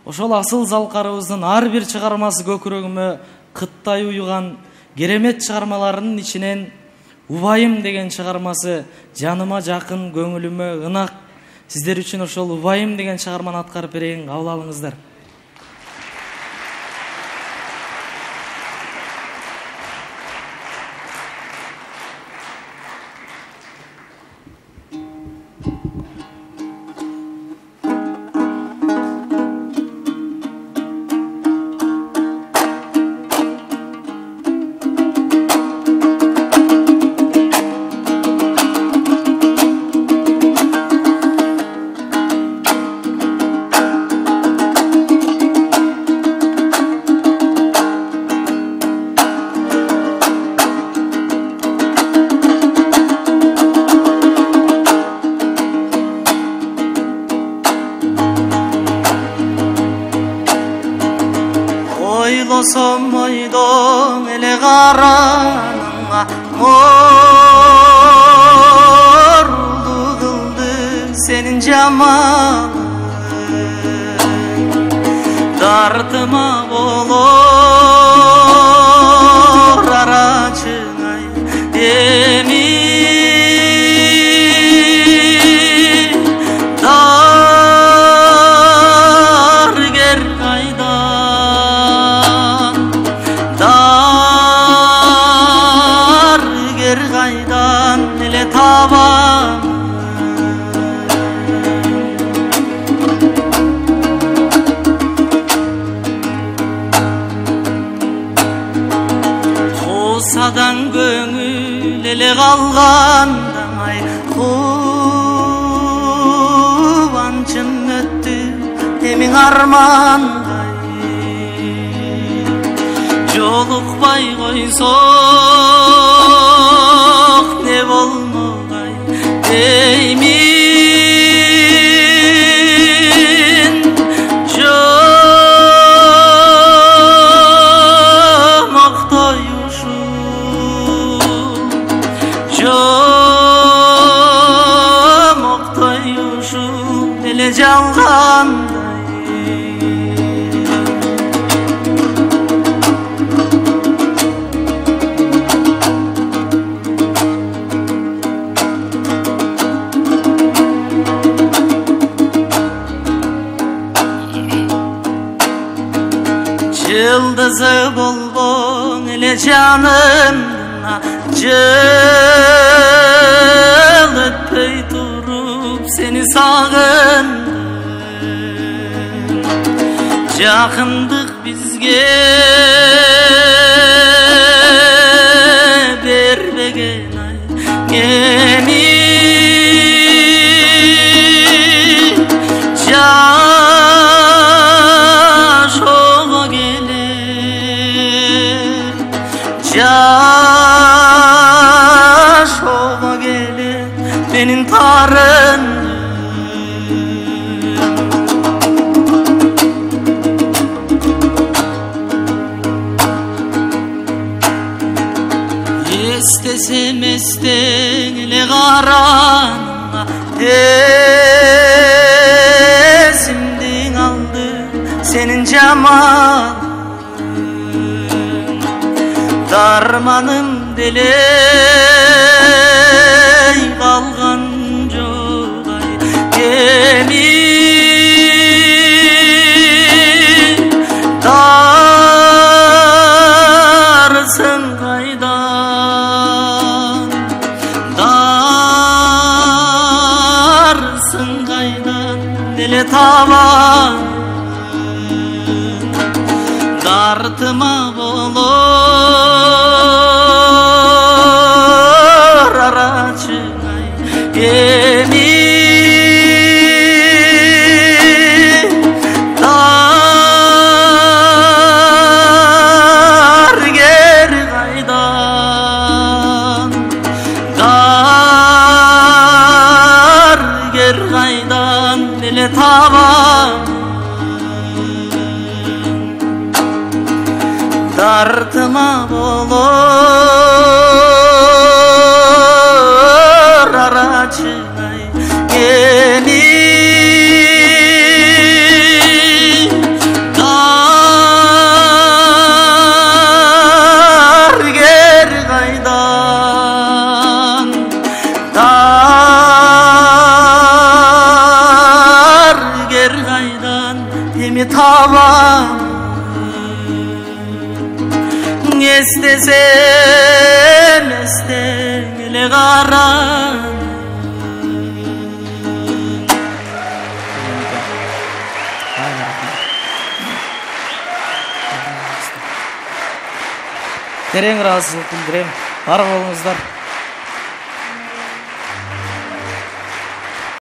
ошол асыл залкарыбыздын ар бир чыгармасы көкүрөгүмө кыттай уюган керемет чыгармаларынын ичинен Убайым деген чыгармасы жаныма жакын, көңүлүмө ынак. Сиздер үчүн ошол Убайым деген чыгарманы аткарып берейин, кабыл алыңыздар. Ойлосом ойдоң эле караныңа морулду кылды сенин жамалың. Дартыма болор арачыңай эми Қосадан көңіл еле қалғандамай қуанчым өтті емің армандай жолықпай қойсоқ не болмағай деймін жалғандай Жылдызы болбоң эле жанымна жыл өтпөй туруп сени сагындым. Жақындық бізге бербеген ай эми жашоого келе менин тарын Estesem esteң эле караныңа эсимдин алды сенин жамалың. Дарманым делей калган жок ай эми дарсың Деле табан дартыма болор арачыңай эми даргер кайдан деле табан дартыма болор арачыңай эми kendimi tavam. Estesem estele karan. Терең ыраазычылык билдирем. Бар болуңуздар.